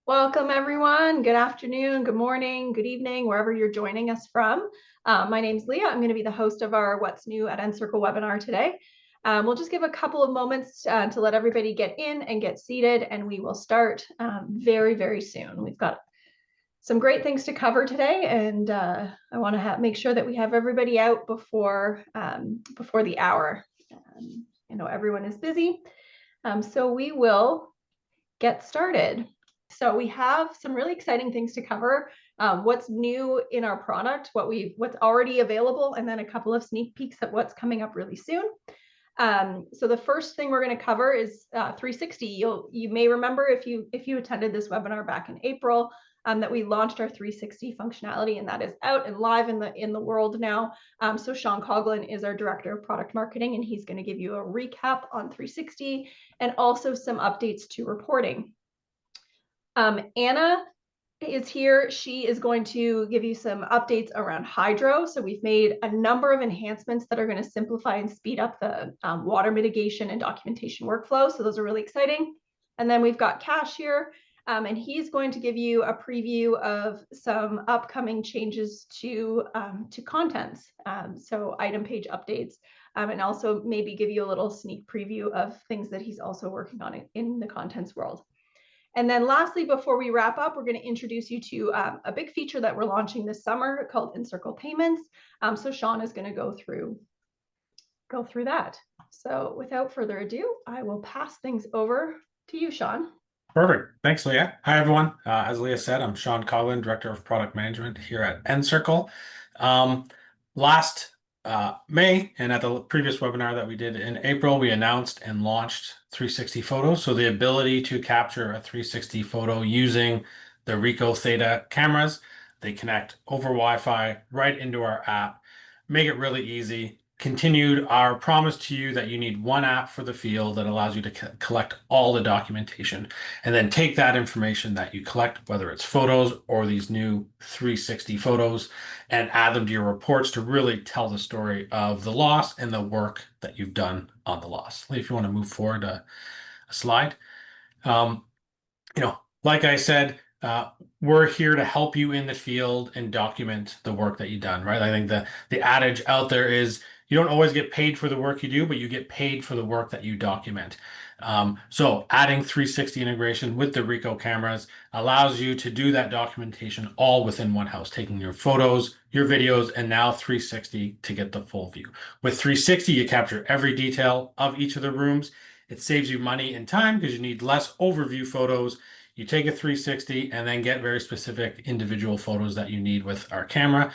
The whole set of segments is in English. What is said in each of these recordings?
Welcome, everyone. Good afternoon, good morning, good evening, wherever you're joining us from. My name's Leah. I'm going to be the host of our What's New at Encircle webinar today. We'll just give a couple of moments to let everybody get in and get seated, and we will start very, very soon. We've got some great things to cover today, and I want to make sure that we have everybody out before the hour. I know everyone is busy, so we will get started. So we have some really exciting things to cover. What's new in our product, what's already available, and then a couple of sneak peeks at what's coming up really soon. So the first thing we're going to cover is 360. You may remember if you attended this webinar back in April that we launched our 360 functionality, and that is out and live in the world now. So Sean Coughlin is our director of product marketing, and he's going to give you a recap on 360 and also some updates to reporting. Anna is here. She is going to give you some updates around hydro. So we've made a number of enhancements that are going to simplify and speed up the water mitigation and documentation workflow. So those are really exciting. And then we've got Cash here, and he's going to give you a preview of some upcoming changes to contents. So item page updates, and also maybe give you a little sneak preview of things that he's also working on in the contents world. And then lastly, before we wrap up, we're going to introduce you to a big feature that we're launching this summer called Encircle Payments. So Sean is going to go through that. So without further ado, I will pass things over to you, Sean. Perfect. Thanks, Leah. Hi, everyone. As Leah said, I'm Sean Coughlin, Director of Product Management here at Encircle. Last May and at the previous webinar that we did in April, we announced and launched 360 photos. So the ability to capture a 360 photo using the Ricoh Theta cameras. They connect over Wi-Fi right into our app, make it really easy. Continued our promise to you that you need one app for the field that allows you to collect all the documentation, and then take that information that you collect, whether it's photos or these new 360 photos, and add them to your reports to really tell the story of the loss and the work that you've done on the loss. If you want to move forward a slide. Like I said, we're here to help you in the field and document the work that you've done, right? I think the adage out there is you don't always get paid for the work you do, but you get paid for the work that you document. So adding 360 integration with the Ricoh cameras allows you to do that documentation all within one house, taking your photos, your videos, and now 360 to get the full view. With 360, you capture every detail of each of the rooms. It saves you money and time because you need less overview photos. You take a 360 and then get very specific individual photos that you need with our camera.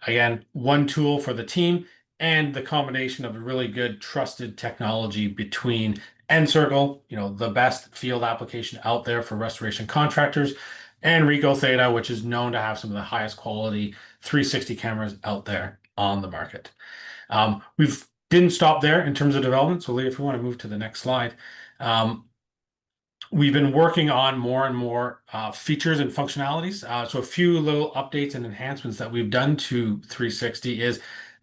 Again, one tool for the team, and the combination of a really good trusted technology between Encircle, the best field application out there for restoration contractors, and Ricoh Theta, which is known to have some of the highest quality 360 cameras out there on the market. We didn't stop there in terms of development. So Leah, if you want to move to the next slide. We've been working on more and more features and functionalities. So a few little updates and enhancements that we've done to 360 is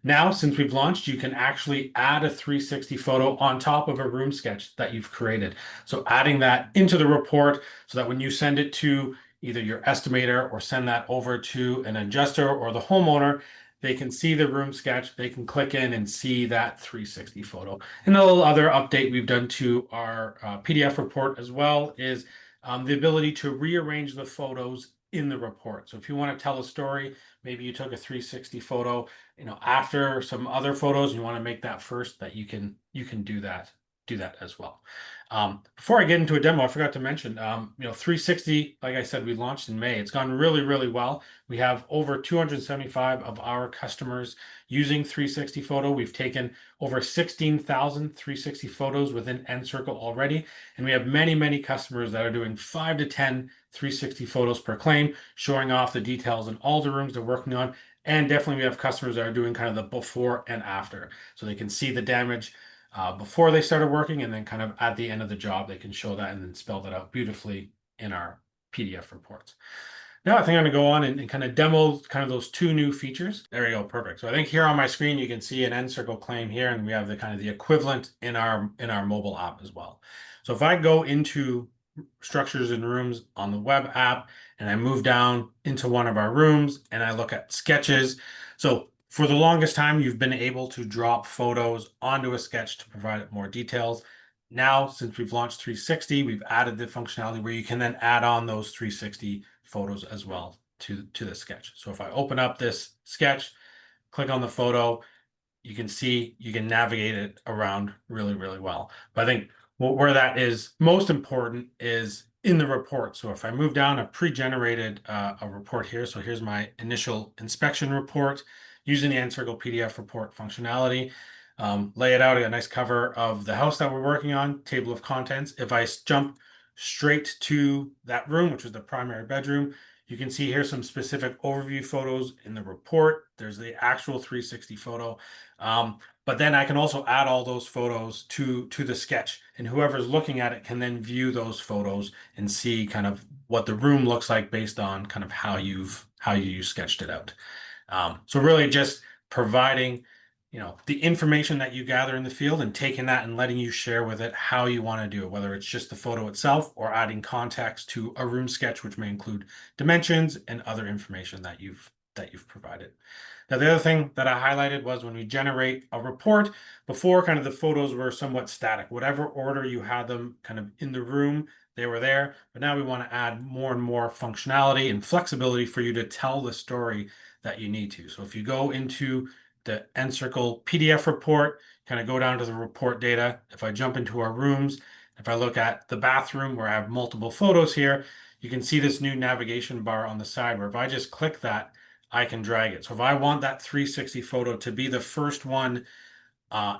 now, since we've launched, you can actually add a 360 photo on top of a room sketch that you've created. So adding that into the report so that when you send it to either your estimator or send that over to an adjuster or the homeowner, they can see the room sketch, they can click in and see that 360 photo. And a little other update we've done to our PDF report as well is the ability to rearrange the photos in the report. So if you want to tell a story, maybe you took a 360 photo, after some other photos, you want to make that first, that you can do that as well. Before I get into a demo, I forgot to mention, 360, like I said, we launched in May. It's gone really, really well. We have over 275 of our customers using 360 photo. We've taken over 16,000 360 photos within Encircle already. And we have many, many customers that are doing 5 to 10 360 photos per claim, showing off the details in all the rooms they're working on. And definitely we have customers that are doing kind of the before and after. So they can see the damage before they started working, and then kind of at the end of the job, they can show that and then spell that out beautifully in our PDF reports. Now I think I'm going to go on and kind of demo kind of those two new features. There we go, perfect. So I think here on my screen, you can see an Encircle claim here, and we have the kind of the equivalent in our mobile app as well. So if I go into structures and rooms on the web app, and I move down into one of our rooms and I look at sketches. So for the longest time, you've been able to drop photos onto a sketch to provide it more details. Now, since we've launched 360, we've added the functionality where you can then add on those 360 photos as well to the sketch. So if I open up this sketch, click on the photo, you can see, you can navigate it around really, really well. But I think where that is most important is in the report. So if I move down, I've pre-generated a report here. So here's my initial inspection report using the Encircle PDF report functionality. Lay it out, a nice cover of the house that we're working on, table of contents. If I jump straight to that room, which is the primary bedroom, you can see here some specific overview photos in the report. There's the actual 360 photo. But then I can also add all those photos to the sketch, and whoever's looking at it can then view those photos and see kind of what the room looks like based on kind of how you sketched it out. So really just providing, the information that you gather in the field and taking that and letting you share with it how you want to do it, whether it's just the photo itself or adding context to a room sketch, which may include dimensions and other information that you've provided. Now, the other thing that I highlighted was when we generate a report, before kind of the photos were somewhat static. Whatever order you had them kind of in the room, they were there. But now we want to add more and more functionality and flexibility for you to tell the story that you need to. So if you go into the Encircle PDF report, kind of go down to the report data. If I jump into our rooms, if I look at the bathroom where I have multiple photos here, you can see this new navigation bar on the side where if I just click that, I can drag it. So if I want that 360 photo to be the first one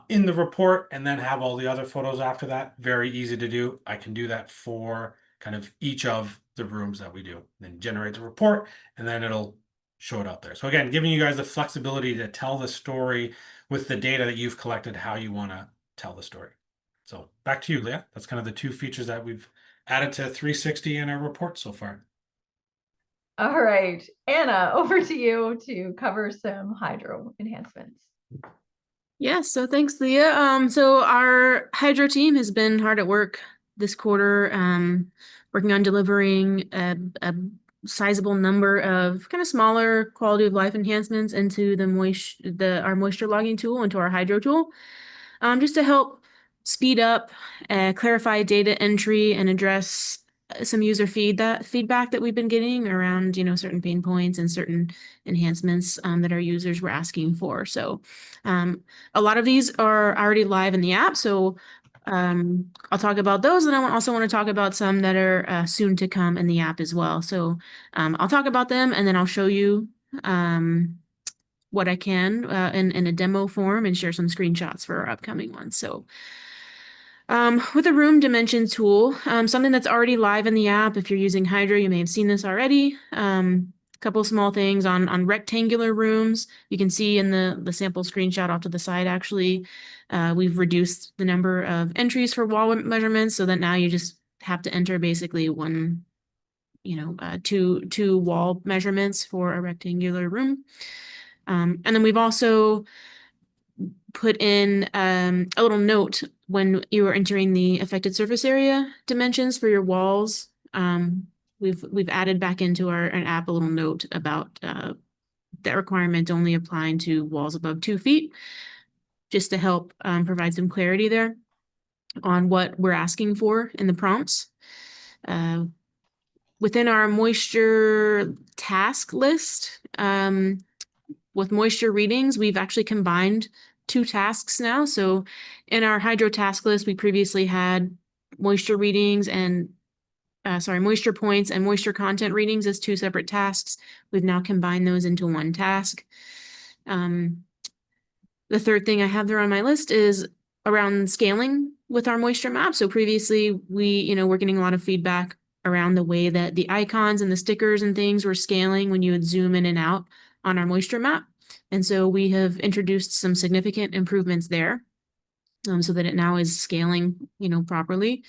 in the report and then have all the other photos after that, very easy to do. I can do that for kind of each of the rooms that we do. Then generate the report and then it'll show it out there. So again, giving you guys the flexibility to tell the story with the data that you've collected, how you want to tell the story. So back to you, Leah. That's kind of the two features that we've added to 360 in our report so far. All right, Anna, over to you to cover some hydro enhancements. Yeah, so thanks, Leah. So our hydro team has been hard at work this quarter, working on delivering a sizable number of kind of smaller quality of life enhancements into our moisture logging tool, into our hydro tool, just to help speed up, clarify data entry, and address some user feedback that we've been getting around, certain pain points and certain enhancements that our users were asking for. So a lot of these are already live in the app. So I'll talk about those, and I also want to talk about some that are soon to come in the app as well. So I'll talk about them, and then I'll show you what I can in a demo form and share some screenshots for our upcoming ones. So with a room dimension tool, something that's already live in the app, if you're using Hydro, you may have seen this already. A couple small things on rectangular rooms. You can see in the sample screenshot off to the side, actually, we've reduced the number of entries for wall measurements so that now you just have to enter basically one, two wall measurements for a rectangular room. And then we've also put in a little note when you are entering the affected surface area dimensions for your walls. We've added back into an app a little note about that requirement only applying to walls above 2 feet, just to help provide some clarity there on what we're asking for in the prompts. Within our moisture task list, with moisture readings, we've actually combined 2 tasks now. So in our hydro task list, we previously had moisture readings and moisture points and moisture content readings as 2 separate tasks. We've now combined those into one task. The third thing I have there on my list is around scaling with our moisture map. So previously we're getting a lot of feedback around the way that the icons and the stickers and things were scaling when you would zoom in and out on our moisture map. And so we have introduced some significant improvements there, so that it now is scaling, properly.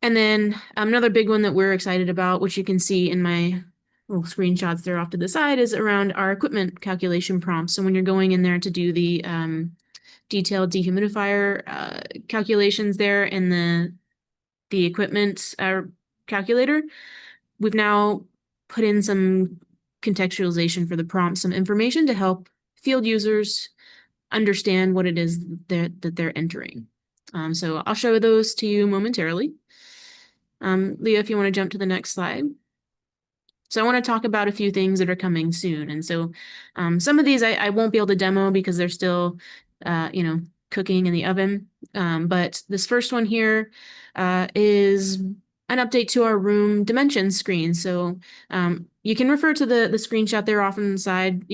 And then another big one that we're excited about, which you can see in my little screenshots there off to the side, is around our equipment calculation prompts. So when you're going in there to do the detailed dehumidifier calculations there in the the equipment calculator, we've now put in some contextualization for the prompt, some information to help field users understand what it is that they're entering. So I'll show those to you momentarily. Leah, if you want to jump to the next slide. So I want to talk about a few things that are coming soon. And so some of these I won't be able to demo because they're still, cooking in the oven. But this first one here is an update to our room dimensions screen. So you can refer to the screenshot there off on the side,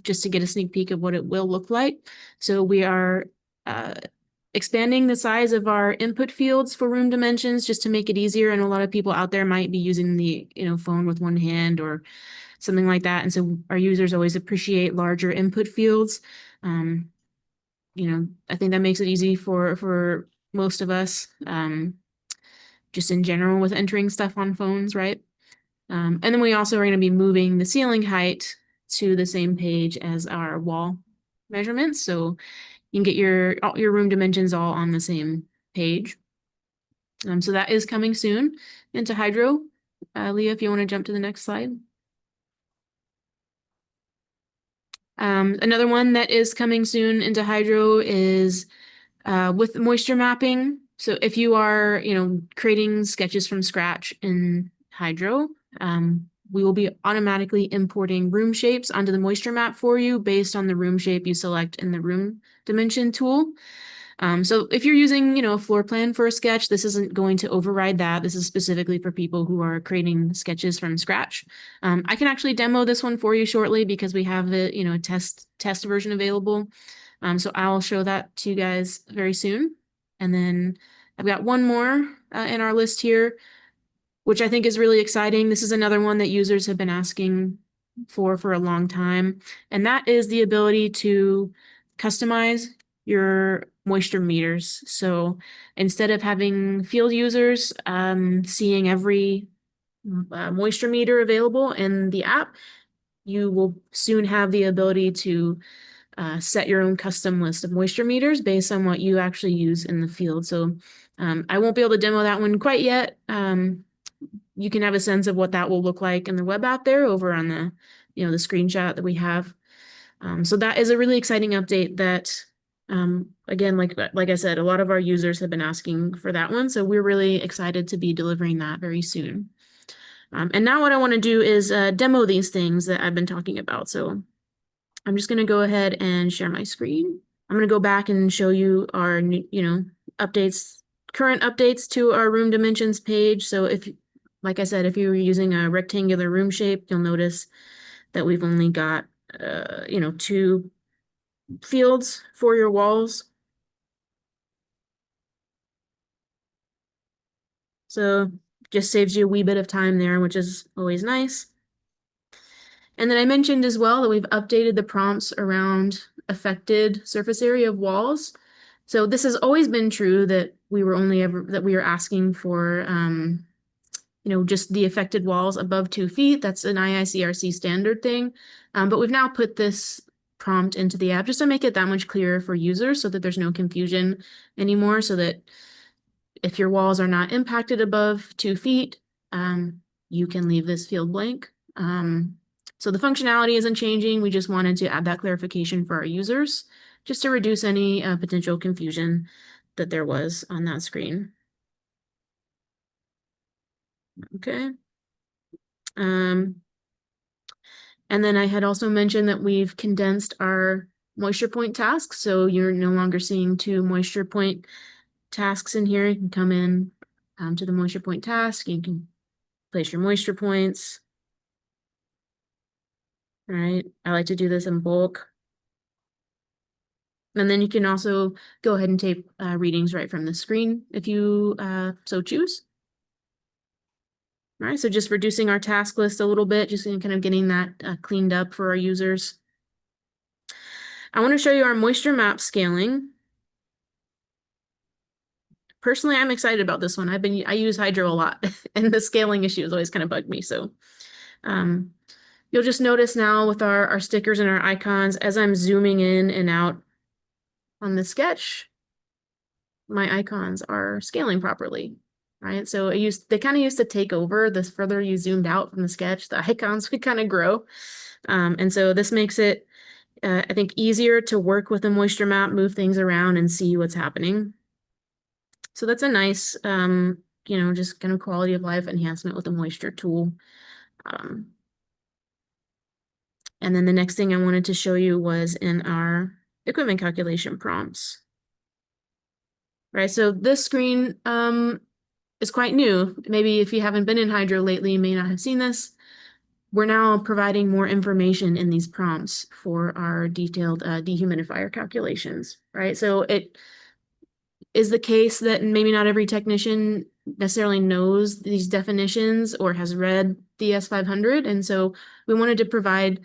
just to get a sneak peek of what it will look like. So we are expanding the size of our input fields for room dimensions just to make it easier. And a lot of people out there might be using the phone with one hand or something like that. And so our users always appreciate larger input fields. I think that makes it easy for most of us, just in general with entering stuff on phones, right? And then we also are going to be moving the ceiling height to the same page as our wall measurements. So you can get your room dimensions all on the same page. So that is coming soon into Hydro. Leah, if you want to jump to the next slide. Another one that is coming soon into Hydro is with moisture mapping. So if you are, creating sketches from scratch in Hydro, we will be automatically importing room shapes onto the moisture map for you based on the room shape you select in the room dimension tool. So if you're using, a floor plan for a sketch, this isn't going to override that. This is specifically for people who are creating sketches from scratch. I can actually demo this one for you shortly because we have a test version available. So I'll show that to you guys very soon. And then I've got one more in our list here, which I think is really exciting. This is another one that users have been asking for a long time. And that is the ability to customize your moisture meters. So instead of having field users seeing every moisture meter available in the app, you will soon have the ability to set your own custom list of moisture meters based on what you actually use in the field. So I won't be able to demo that one quite yet. You can have a sense of what that will look like in the web app there over on the, the screenshot that we have. So that is a really exciting update that, again, like I said, a lot of our users have been asking for that one. So we're really excited to be delivering that very soon. And now what I want to do is demo these things that I've been talking about. So I'm just going to go ahead and share my screen. I'm going to go back and show you our, updates, current updates to our room dimensions page. So like I said, if you were using a rectangular room shape, you'll notice that we've only got, 2 fields for your walls. So just saves you a wee bit of time there, which is always nice. And then I mentioned as well that we've updated the prompts around affected surface area of walls. So this has always been true that we were asking for, just the affected walls above 2 feet. That's an IICRC standard thing. But we've now put this prompt into the app just to make it that much clearer for users so that there's no confusion anymore, so that if your walls are not impacted above 2 feet, you can leave this field blank. So the functionality isn't changing. We just wanted to add that clarification for our users just to reduce any potential confusion that there was on that screen. Okay. And then I had also mentioned that we've condensed our moisture point tasks. So you're no longer seeing 2 moisture point tasks in here. You can come in to the moisture point task. You can place your moisture points. All right. I like to do this in bulk. And then you can also go ahead and take readings right from the screen if you so choose. All right, so just reducing our task list a little bit, just kind of getting that cleaned up for our users. I want to show you our moisture map scaling. Personally, I'm excited about this one. I use Hydro a lot, and the scaling issue has always kind of bugged me. So you'll just notice now with our stickers and our icons, as I'm zooming in and out on the sketch, my icons are scaling properly. right? So they kind of used to take over. The further you zoomed out from the sketch, the icons would kind of grow. And so this makes it, I think, easier to work with a moisture map, move things around and see what's happening. So that's a nice, just kind of quality of life enhancement with the moisture tool. And then the next thing I wanted to show you was in our equipment calculation prompts. Right, so this screen is quite new. Maybe if you haven't been in Hydro lately, you may not have seen this. We're now providing more information in these prompts for our detailed dehumidifier calculations, right? So it is the case that maybe not every technician necessarily knows these definitions or has read the S500. And so we wanted to provide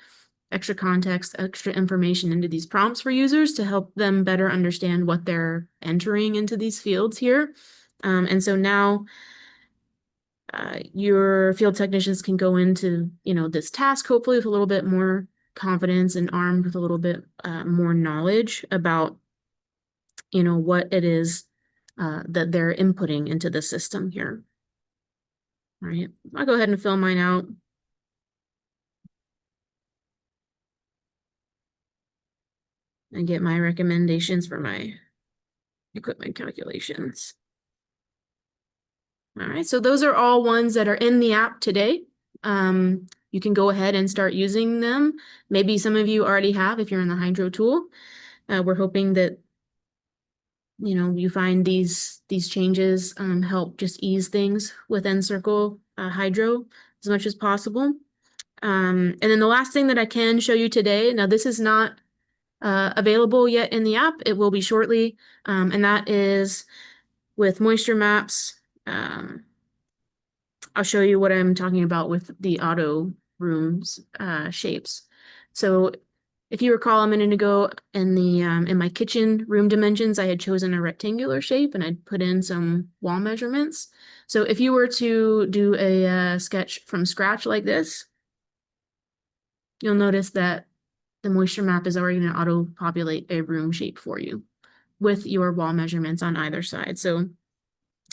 extra context, extra information into these prompts for users to help them better understand what they're entering into these fields here. And so now your field technicians can go into, this task, hopefully with a little bit more confidence and armed with a little bit more knowledge about, what it is that they're inputting into the system here. All right, I'll go ahead and fill mine out. And get my recommendations for my equipment calculations. All right, so those are all ones that are in the app today. You can go ahead and start using them. Maybe some of you already have if you're in the Hydro tool. We're hoping that you find these changes help just ease things with Encircle Hydro as much as possible. And then the last thing that I can show you today, now this is not available yet in the app. It will be shortly, and that is with moisture maps. I'll show you what I'm talking about with the auto rooms shapes. So if you recall a minute ago in the in my kitchen room dimensions, I had chosen a rectangular shape and I'd put in some wall measurements. So if you were to do a sketch from scratch like this, you'll notice that the moisture map is already going to auto-populate a room shape for you with your wall measurements on either side. So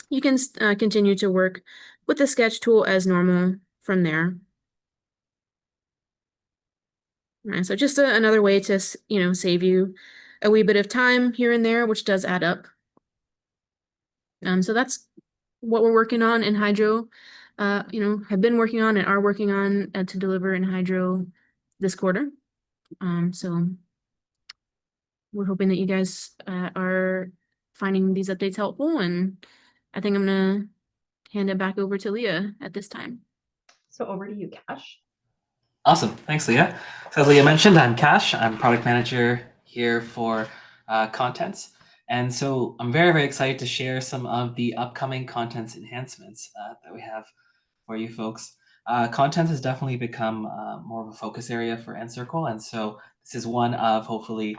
you can continue to work with the sketch tool as normal from there. All right, so just another way to, save you a wee bit of time here and there, which does add up. So that's what we're working on in Hydro, have been working on and are working on to deliver in Hydro this quarter. So we're hoping that you guys are finding these updates helpful, and I think I'm gonna hand it back over to Leah at this time. So over to you, Cash. Awesome. Thanks, Leah. So as Leah mentioned, I'm Cash. I'm product manager here for contents. And so I'm very, very excited to share some of the upcoming contents enhancements that we have for you folks. Content has definitely become more of a focus area for Encircle. And so this is one of hopefully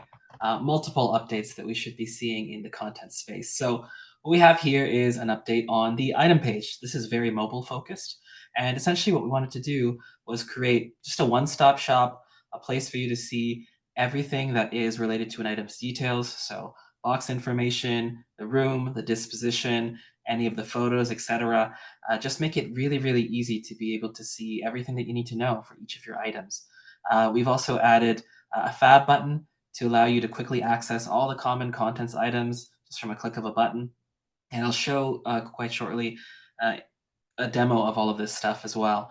multiple updates that we should be seeing in the content space. So what we have here is an update on the item page. This is very mobile focused. And essentially what we wanted to do was create just a one-stop shop, a place for you to see everything that is related to an item's details. So box information, the room, the disposition, any of the photos, etc. Just make it really, really easy to be able to see everything that you need to know for each of your items. We've also added a fab button to allow you to quickly access all the common contents items just from a click of a button. And I'll show quite shortly a demo of all of this stuff as well.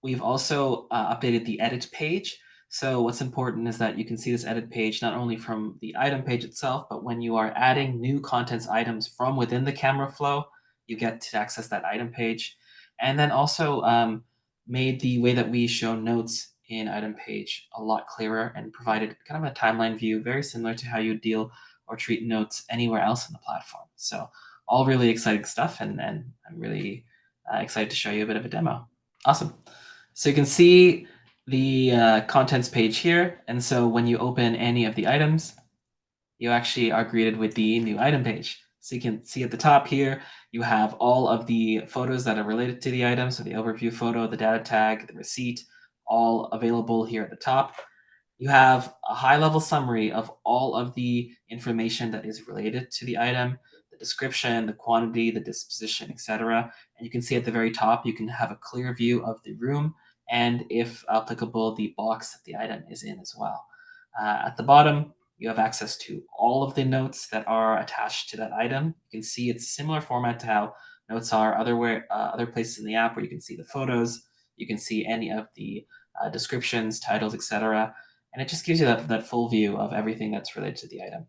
We've also updated the edit page. So what's important is that you can see this edit page not only from the item page itself, but when you are adding new contents items from within the camera flow, you get to access that item page. And then also made the way that we show notes in item page a lot clearer and provided kind of a timeline view, very similar to how you deal or treat notes anywhere else in the platform. So all really exciting stuff, and I'm really excited to show you a bit of a demo. Awesome. So you can see the contents page here. And so when you open any of the items, you actually are greeted with the new item page. So you can see at the top here, you have all of the photos that are related to the item. So the overview photo, the data tag, the receipt, all available here at the top. You have a high-level summary of all of the information that is related to the item, the description, the quantity, the disposition, etc. And you can see at the very top, you can have a clear view of the room and, if applicable, the box that the item is in as well. At the bottom, you have access to all of the notes that are attached to that item. You can see it's a similar format to how notes are other places in the app, where you can see the photos, you can see any of the descriptions, titles, etc. And it just gives you that full view of everything that's related to the item.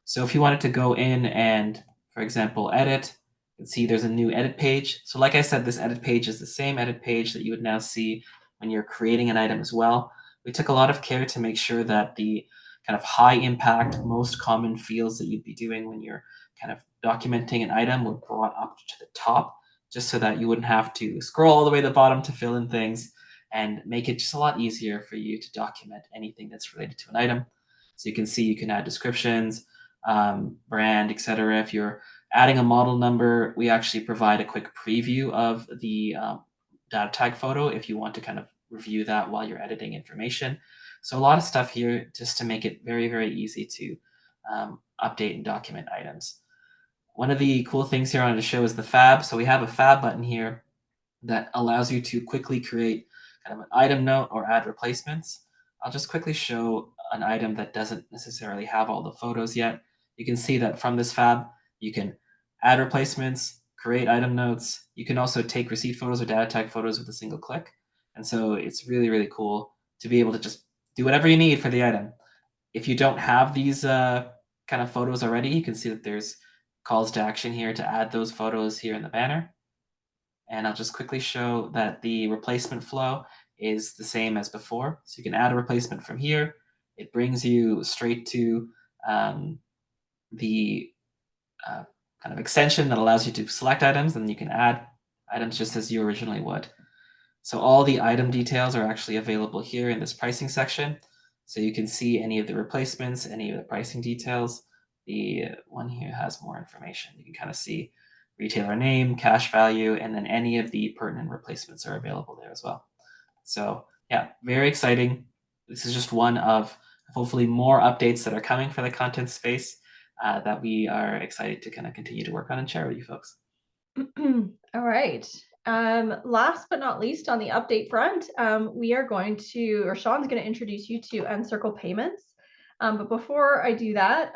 So if you wanted to go in and, for example, edit, you can see there's a new edit page. So like I said, this edit page is the same edit page that you would now see when you're creating an item as well. We took a lot of care to make sure that the kind of high impact, most common fields that you'd be doing when you're kind of documenting an item were brought up to the top, just so that you wouldn't have to scroll all the way to the bottom to fill in things, and make it just a lot easier for you to document anything that's related to an item. So you can see you can add descriptions, brand, etc. If you're adding a model number, we actually provide a quick preview of the data tag photo if you want to kind of review that while you're editing information. So a lot of stuff here just to make it very, very easy to update and document items. One of the cool things here I wanted to show is the fab. So we have a fab button here that allows you to quickly create kind of an item note or add replacements. I'll just quickly show an item that doesn't necessarily have all the photos yet. You can see that from this fab, you can add replacements, create item notes. You can also take receipt photos or data tag photos with a single click. And so it's really, really cool to be able to just do whatever you need for the item. If you don't have these kind of photos already, you can see that there's calls to action here to add those photos here in the banner. And I'll just quickly show that the replacement flow is the same as before. So you can add a replacement from here. It brings you straight to the kind of extension that allows you to select items, and you can add items just as you originally would. So all the item details are actually available here in this pricing section. So you can see any of the replacements, any of the pricing details. The one here has more information. You can kind of see retailer name, cash value, and then any of the pertinent replacements are available there as well. So yeah, very exciting. This is just one of hopefully more updates that are coming for the content space that we are excited to kind of continue to work on and share with you folks. All right. Last but not least, on the update front, we are going to, or Sean's going to introduce you to Encircle Payments. But before I do that,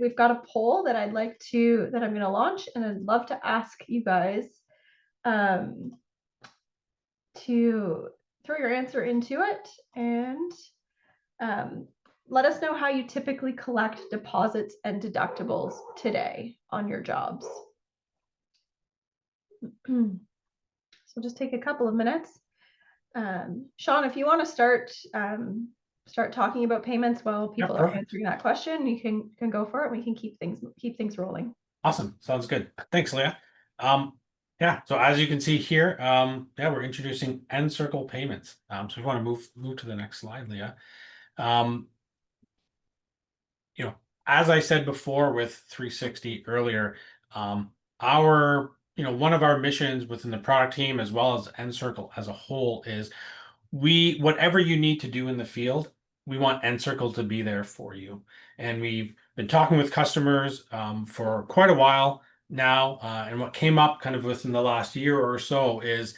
we've got a poll that I'm going to launch, and I'd love to ask you guys to throw your answer into it and let us know how you typically collect deposits and deductibles today on your jobs. So just take a couple of minutes. Sean, if you want to start talking about payments while people are answering that question, you can go for it. We can keep things rolling. Awesome. Sounds good. Thanks, Leah. Yeah, so as you can see here, yeah, we're introducing Encircle Payments. So we want to move to the next slide, Leah. You know, as I said before with 360 earlier, one of our missions within the product team, as well as Encircle as a whole, is whatever you need to do in the field, we want Encircle to be there for you. And we've been talking with customers for quite a while now, and what came up kind of within the last year or so is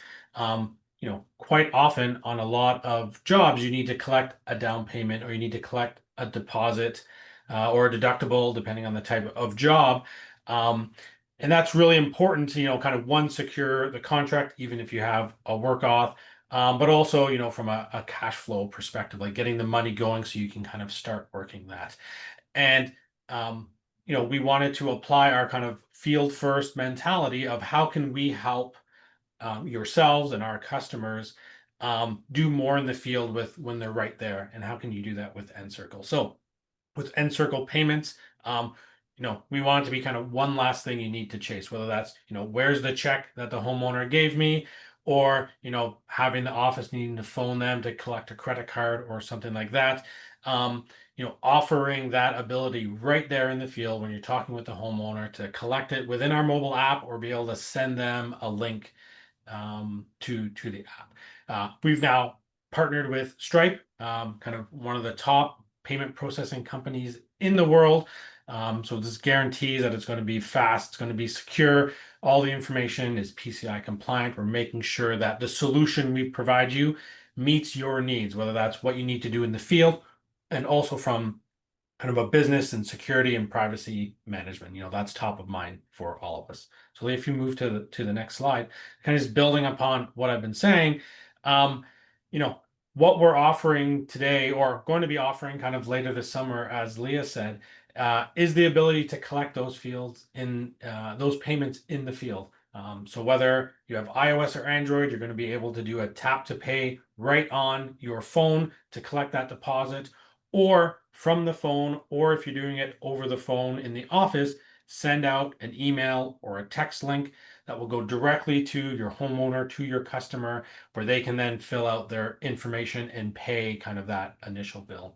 quite often on a lot of jobs you need to collect a down payment, or you need to collect a deposit or a deductible, depending on the type of job. And that's really important to, kind of secure the contract, even if you have a work off, but also, from a cash flow perspective, like getting the money going so you can kind of start working that. And, we wanted to apply our kind of field first mentality of how can we help yourselves and our customers do more in the field when they're right there, and how can you do that with Encircle? So with Encircle Payments, we want it to be kind of one last thing you need to chase, whether that's, where's the check that the homeowner gave me, or, having the office needing to phone them to collect a credit card or something like that. Offering that ability right there in the field when you're talking with the homeowner to collect it within our mobile app, or be able to send them a link to the app. We've now partnered with Stripe, kind of one of the top payment processing companies in the world. So this guarantees that it's going to be fast, it's going to be secure. All the information is PCI compliant. We're making sure that the solution we provide you meets your needs, whether that's what you need to do in the field and also from kind of a business and security and privacy management. That's top of mind for all of us. So if you move to the next slide, kind of just building upon what I've been saying, you know, what we're offering today or going to be offering kind of later this summer, as Leah said, is the ability to collect those fields in those payments in the field. So whether you have iOS or Android, you're going to be able to do a tap to pay right on your phone to collect that deposit, or from the phone, or if you're doing it over the phone in the office, send out an email or a text link that will go directly to your homeowner, to your customer, where they can then fill out their information and pay kind of that initial bill.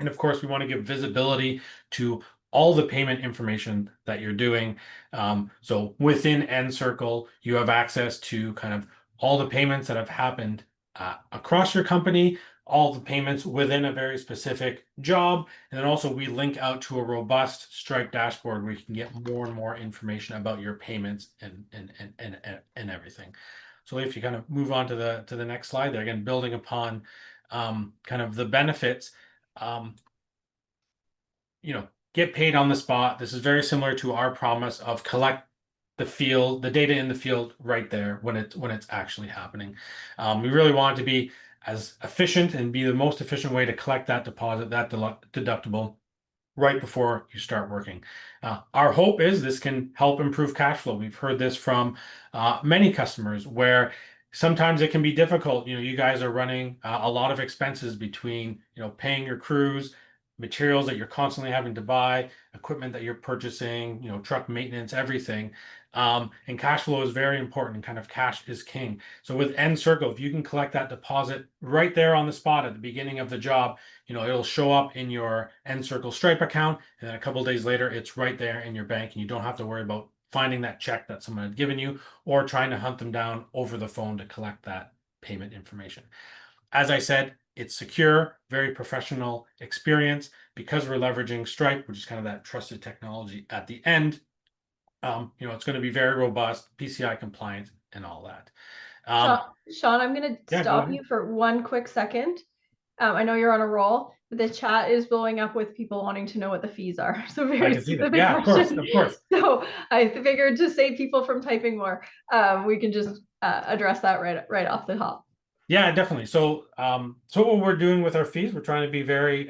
And of course, we want to give visibility to all the payment information that you're doing. So within Encircle, you have access to kind of all the payments that have happened across your company, all the payments within a very specific job. And then also we link out to a robust Stripe dashboard where you can get more and more information about your payments and everything. So if you kind of move on to the next slide there, again, building upon kind of the benefits, get paid on the spot. This is very similar to our promise of collect the data in the field right there when it's actually happening. We really want it to be as efficient and be the most efficient way to collect that deposit, that deductible right before you start working. Our hope is this can help improve cash flow. We've heard this from many customers where sometimes it can be difficult. You guys are running a lot of expenses between, paying your crews, materials that you're constantly having to buy, equipment that you're purchasing, truck maintenance, everything. And cash flow is very important, and kind of cash is king. So with Encircle, if you can collect that deposit right there on the spot at the beginning of the job, it'll show up in your Encircle Stripe account, and then a couple of days later, it's right there in your bank, and you don't have to worry about finding that check that someone had given you or trying to hunt them down over the phone to collect that payment information. As I said, it's secure, very professional experience because we're leveraging Stripe, which is kind of that trusted technology at the end. It's going to be very robust, PCI compliant, and all that. Sean, I'm going to stop you for one quick second. I know you're on a roll, but the chat is blowing up with people wanting to know what the fees are. So very specific question. Of course. So I figured to save people from typing more, we can just address that right off the top. Yeah, definitely. So what we're doing with our fees, we're trying to be very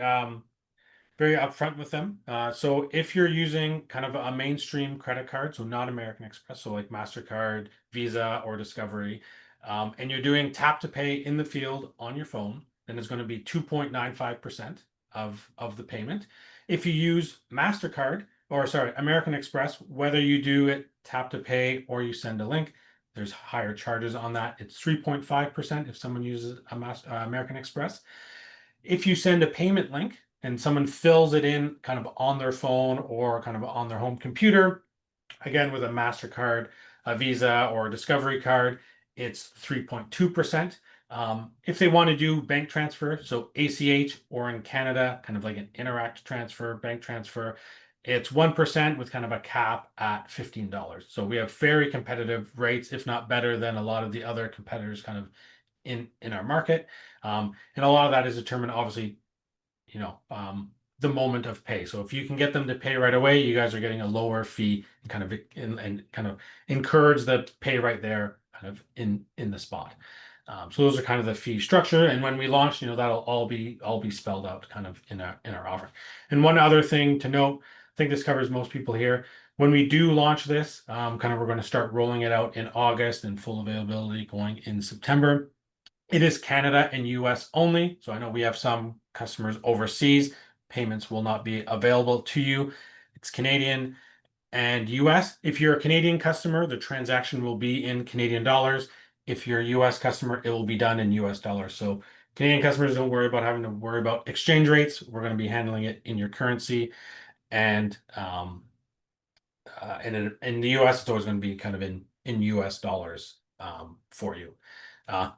upfront with them. So if you're using kind of a mainstream credit card, so not American Express, so like MasterCard, Visa, or Discovery, and you're doing tap to pay in the field on your phone, then it's going to be 2.95% of the payment. If you use MasterCard, or sorry, American Express, whether you do it tap to pay or you send a link, there's higher charges on that. It's 3.5% if someone uses American Express. If you send a payment link and someone fills it in kind of on their phone or kind of on their home computer, again with a MasterCard, a Visa, or a Discovery card, it's 3.2%. If they want to do bank transfer, so ACH, or in Canada, kind of like an Interact transfer, bank transfer, it's 1% with kind of a cap at $15. So we have very competitive rates, if not better than a lot of the other competitors kind of in our market. And a lot of that is determined, obviously, the moment of pay. So if you can get them to pay right away, you guys are getting a lower fee and kind of encourage the pay right there kind of in the spot. So those are kind of the fee structure. And when we launch, that'll all be spelled out kind of in our offer. And one other thing to note, I think this covers most people here. When we do launch this, we're going to start rolling it out in August and full availability going in September. It is Canada and US only. So I know we have some customers overseas. Payments will not be available to you. It's Canadian and US. If you're a Canadian customer, the transaction will be in Canadian dollars. If you're a US customer, it will be done in US dollars. So Canadian customers, don't worry about having to worry about exchange rates. We're going to be handling it in your currency. And in the US, it's always going to be kind of in US dollars for you. I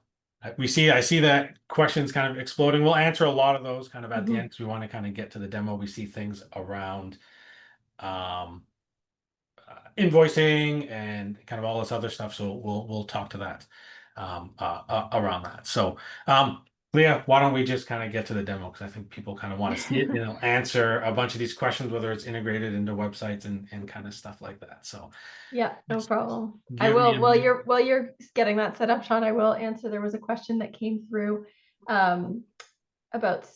see that questions kind of exploding. We'll answer a lot of those kind of at the end because we want to kind of get to the demo. We see things around invoicing and kind of all this other stuff. So we'll talk to that around that. So Leah, why don't we just kind of get to the demo, because I think people kind of want to see it, answer a bunch of these questions, whether it's integrated into websites and kind of stuff like that. So yeah, no problem. I give me will, a while minute. you're getting that set up, Sean, I will answer. There was a question that came through about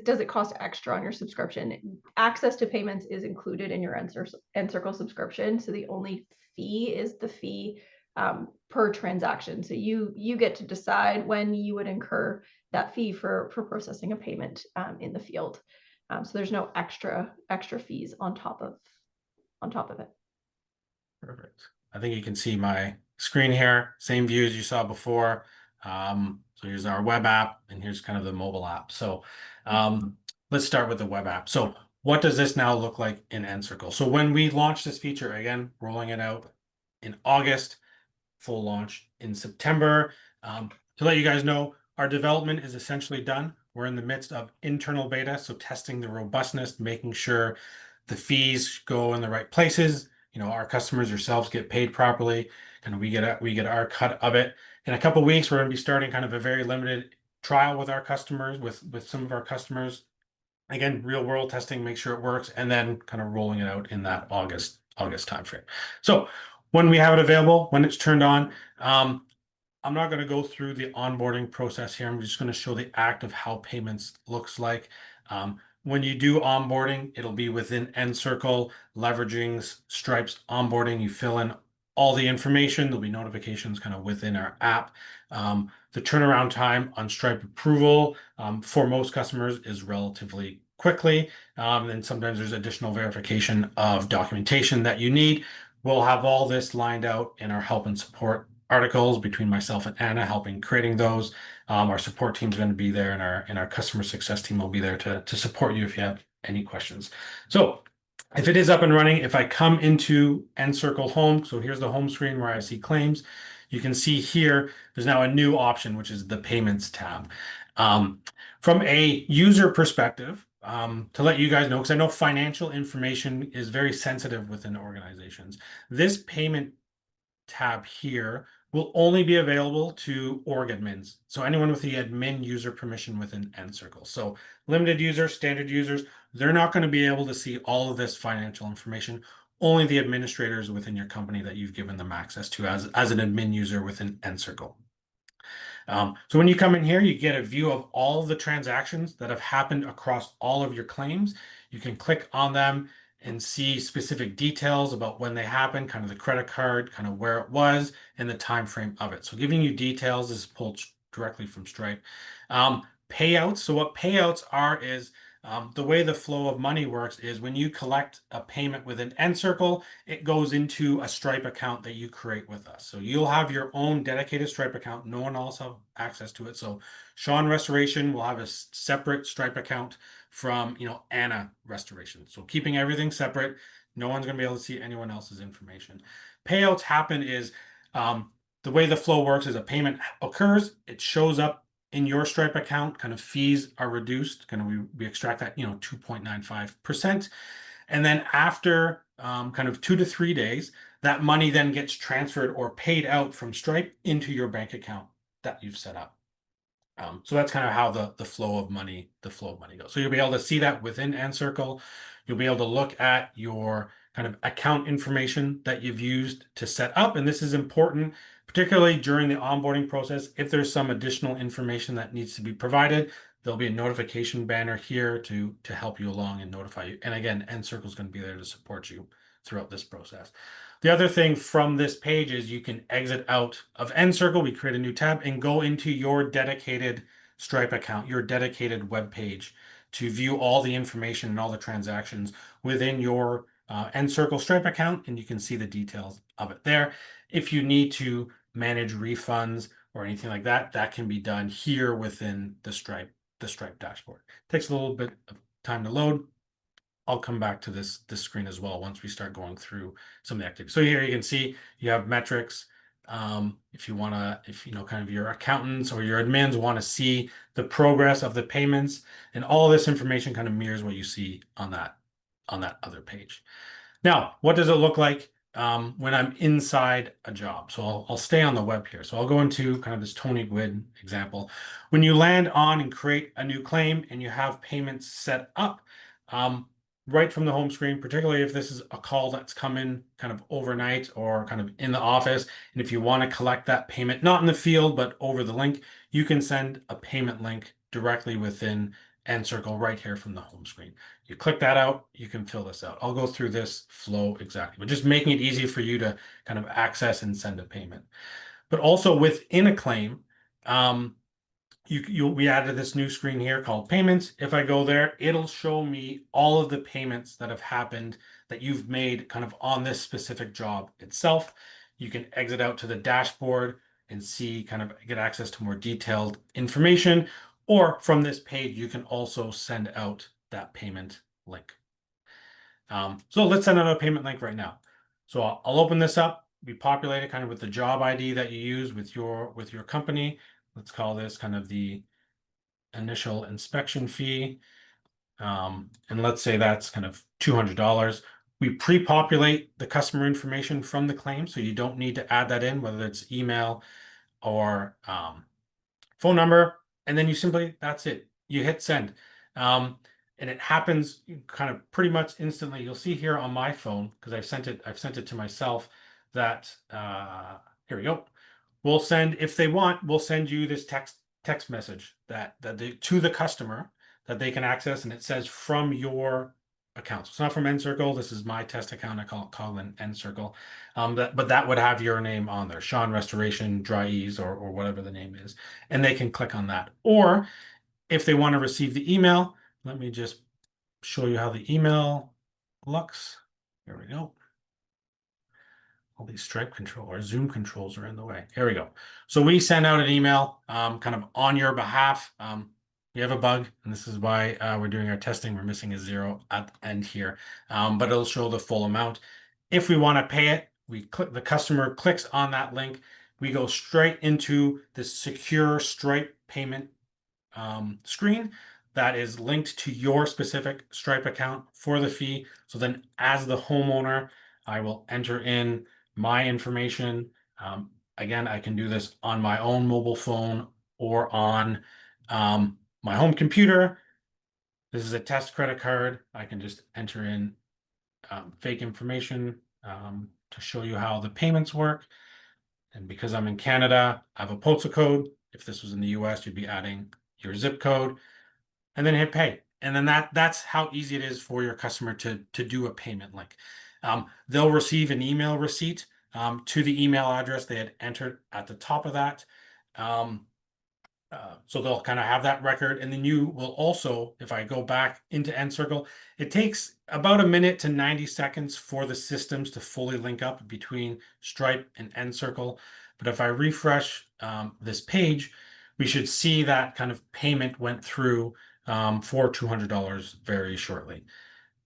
does it cost extra on your subscription? Access to payments is included in your Encircle subscription. So the only fee is the fee per transaction. So you get to decide when you would incur that fee for processing a payment in the field. So there's no extra fees on top of it. Perfect. I think you can see my screen here, same view as you saw before. So here's our web app, and here's kind of the mobile app. So let's start with the web app. So what does this now look like in Encircle? So when we launch this feature, again, rolling it out in August, full launch in September. To let you guys know, our development is essentially done. We're in the midst of internal beta, so testing the robustness, making sure the fees go in the right places. Our customers yourselves get paid properly, and we get our cut of it. In a couple of weeks, we're going to be starting kind of a very limited trial with our customers, with some of our customers. Again, real world testing, make sure it works, and then kind of rolling it out in that August timeframe. So when we have it available, when it's turned on, I'm not going to go through the onboarding process here. I'm just going to show the act of how payments looks like. When you do onboarding, it'll be within Encircle, leveraging Stripe's onboarding. You fill in all the information. There'll be notifications kind of within our app. The turnaround time on Stripe approval for most customers is relatively quickly. And sometimes there's additional verification of documentation that you need. We'll have all this lined out in our help and support articles between myself and Anna helping creating those. Our support team is going to be there, and our customer success team will be there to support you if you have any questions. So if it is up and running, if I come into Encircle Home, so here's the home screen where I see claims, you can see here there's now a new option, which is the payments tab. From a user perspective, to let you guys know, because I know financial information is very sensitive within organizations, this payment tab here will only be available to org admins. So anyone with the admin user permission within Encircle. So limited users, standard users, they're not going to be able to see all of this financial information. Only the administrators within your company that you've given them access to as an admin user within Encircle. So when you come in here, you get a view of all of the transactions that have happened across all of your claims. You can click on them and see specific details about when they happened, kind of the credit card, kind of where it was, and the time frame of it. So giving you details is pulled directly from Stripe. Payouts. So what payouts are is the way the flow of money works is when you collect a payment within Encircle, it goes into a Stripe account that you create with us. So you'll have your own dedicated Stripe account. No one else have access to it. So Sean Restoration will have a separate Stripe account from Anna Restoration. So keeping everything separate. No one's going to be able to see anyone else's information. Payouts happen is the way the flow works is a payment occurs. It shows up in your Stripe account, kind of fees are reduced, kind of we extract that 2.95%, and then after kind of 2 to 3 days, that money then gets transferred or paid out from Stripe into your bank account that you've set up. So that's kind of how the flow of money goes. So you'll be able to see that within Encircle. You'll be able to look at your kind of account information that you've used to set up, and this is important, particularly during the onboarding process. If there's some additional information that needs to be provided, there'll be a notification banner here to help you along and notify you. And again, Encircle is going to be there to support you throughout this process. The other thing from this page is you can exit out of Encircle. We create a new tab and go into your dedicated Stripe account, your dedicated web page, to view all the information and all the transactions within your Encircle Stripe account, and you can see the details of it there. If you need to manage refunds or anything like that, that can be done here within the Stripe dashboard. It takes a little bit of time to load. I'll come back to this screen as well once we start going through some of the activity. So here you can see you have metrics. If kind of your accountants or your admins want to see the progress of the payments, and all this information kind of mirrors what you see on that other page. Now, what does it look like when I'm inside a job? So I'll stay on the web here. So I'll go into kind of this Tony Gwynn example. When you land on and create a new claim and you have payments set up, right from the home screen, particularly if this is a call that's come in kind of overnight or kind of in the office, and if you want to collect that payment, not in the field, but over the link, you can send a payment link directly within Encircle right here from the home screen. You click that out, you can fill this out. I'll go through this flow exactly, but just making it easy for you to kind of access and send a payment. But also within a claim, we added this new screen here called payments. If I go there, it'll show me all of the payments that have happened that you've made kind of on this specific job itself. You can exit out to the dashboard and see, kind of get access to more detailed information. Or from this page, you can also send out that payment link. So let's send out a payment link right now. So I'll open this up. We populate it kind of with the job ID that you use with your company. Let's call this kind of the initial inspection fee. And let's say that's kind of $200. We pre-populate the customer information from the claim, so you don't need to add that in, whether it's email or phone number, and then you simply, that's it. You hit send. And it happens kind of pretty much instantly. You'll see here on my phone, because I've sent it to myself, that here we go. We'll send, if they want, we'll send you this text message to the customer that they can access, and it says from your account. So it's not from Encircle. This is my test account. I call it Encircle. But that would have your name on there, Sean Restoration, Dry Ease, or whatever the name is, and they can click on that. Or if they want to receive the email, let me just show you how the email looks. Here we go. All these Stripe controls, Zoom controls are in the way. Here we go. So we send out an email kind of on your behalf. We have a bug, and this is why we're doing our testing. We're missing a 0 at the end here, but it'll show the full amount. If we want to pay it, the customer clicks on that link. We go straight into the secure Stripe payment screen that is linked to your specific Stripe account for the fee. So then as the homeowner, I will enter in my information. Again, I can do this on my own mobile phone or on my home computer. This is a test credit card. I can just enter in fake information to show you how the payments work. And because I'm in Canada, I have a postal code. If this was in the US, you'd be adding your zip code and then hit pay. And then that's how easy it is for your customer to do a payment link. They'll receive an email receipt to the email address they had entered at the top of that. So they'll kind of have that record. And then you will also, if I go back into Encircle, it takes about a minute to 90 seconds for the systems to fully link up between Stripe and Encircle. But if I refresh this page, we should see that kind of payment went through for $200 very shortly.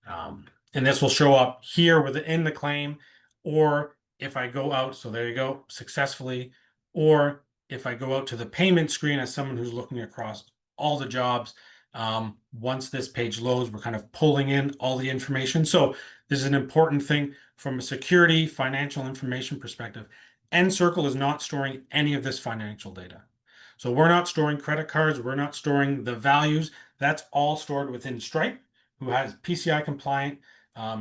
And this will show up here within the claim, or if I go out, so there you go, successfully, or if I go out to the payment screen as someone who's looking across all the jobs, once this page loads, we're kind of pulling in all the information. So this is an important thing from a security financial information perspective. Encircle is not storing any of this financial data. So we're not storing credit cards. We're not storing the values. That's all stored within Stripe, who has PCI compliant,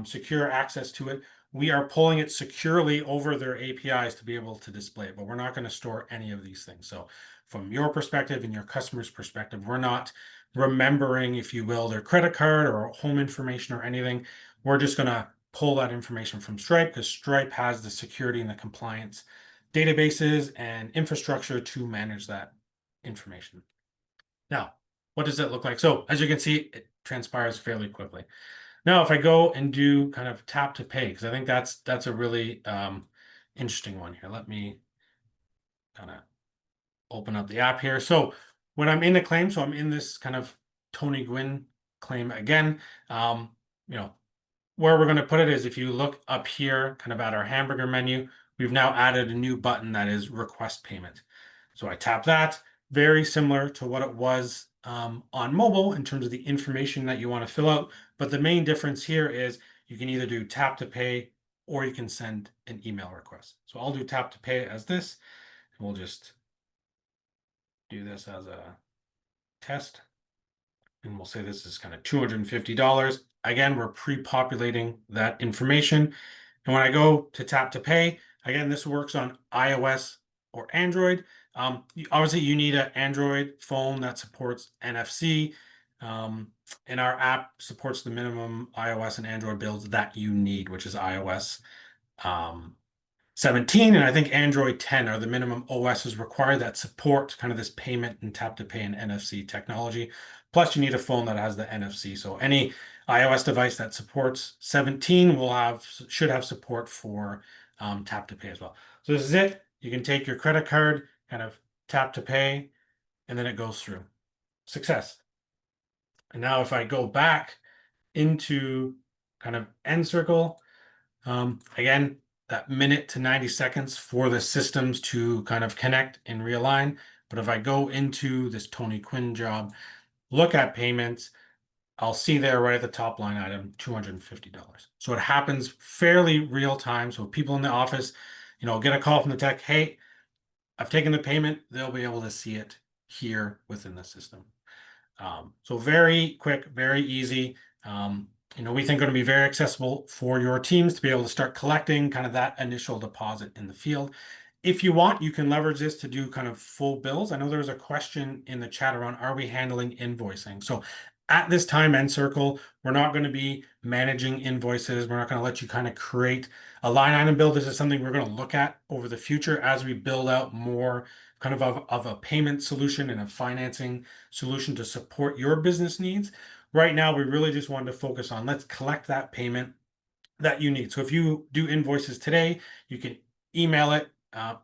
secure access to it. We are pulling it securely over their APIs to be able to display it, but we're not going to store any of these things. So from your perspective and your customer's perspective, we're not remembering, if you will, their credit card or home information or anything. We're just going to pull that information from Stripe, because Stripe has the security and the compliance databases and infrastructure to manage that information. Now, what does it look like? So as you can see, it transpires fairly quickly. Now, if I go and do kind of tap to pay, because I think that's a really interesting one here. Let me kind of open up the app here. So when I'm in the claim, so I'm in this kind of Tony Gwynn claim again, where we're going to put it is, if you look up here kind of at our hamburger menu, we've now added a new button that is request payment. So I tap that, very similar to what it was on mobile in terms of the information that you want to fill out. But the main difference here is you can either do tap to pay or you can send an email request. So I'll do tap to pay as this, and we'll just do this as a test. And we'll say this is kind of $250. Again, we're pre-populating that information. And when I go to tap to pay, again, this works on iOS or Android. Obviously, you need an Android phone that supports NFC. And our app supports the minimum iOS and Android builds that you need, which is iOS 17, and I think Android 10 are the minimum OSs required that support kind of this payment and tap to pay and NFC technology. Plus, you need a phone that has the NFC. So any iOS device that supports 17 should have support for tap to pay as well. So this is it. You can take your credit card, kind of tap to pay, and then it goes through. Success. And now if I go back into kind of Encircle, again, that minute to 90 seconds for the systems to kind of connect and realign. But if I go into this Tony Quinn job, look at payments, I'll see there right at the top line item, $250. So it happens fairly real time. So people in the office, get a call from the tech, hey, I've taken the payment. They'll be able to see it here within the system. So very quick, very easy. We think going to be very accessible for your teams to be able to start collecting kind of that initial deposit in the field. If you want, you can leverage this to do kind of full bills. I know there's a question in the chat around, are we handling invoicing? So at this time, Encircle, we're not going to be managing invoices. We're not going to let you kind of create a line item bill. This is something we're going to look at over the future as we build out more kind of a payment solution and a financing solution to support your business needs. Right now, we really just wanted to focus on let's collect that payment that you need. So if you do invoices today, you can email it,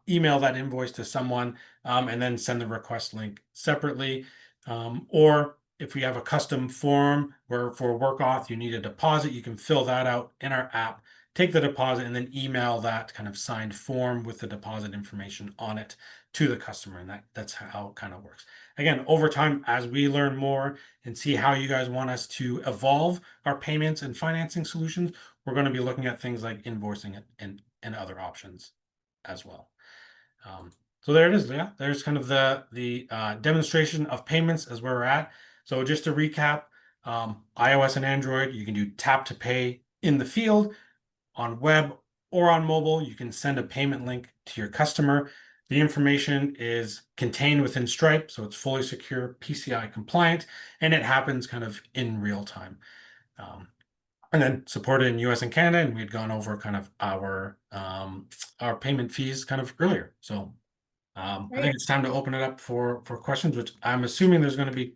email that invoice to someone, and then send the request link separately. Or if we have a custom form where for work auth, you need a deposit, you can fill that out in our app, take the deposit, and then email that kind of signed form with the deposit information on it to the customer. And that's how it kind of works. Again, over time, as we learn more and see how you guys want us to evolve our payments and financing solutions, we're going to be looking at things like invoicing and other options as well. So there it is. Yeah, there's kind of the demonstration of payments as where we're at. So just to recap, iOS and Android, you can do tap to pay in the field. On web or on mobile, you can send a payment link to your customer. The information is contained within Stripe, so it's fully secure, PCI compliant, and it happens kind of in real time. And then supported in US and Canada, and we had gone over kind of our payment fees kind of earlier. So I think it's time to open it up for questions, which I'm assuming there's going to be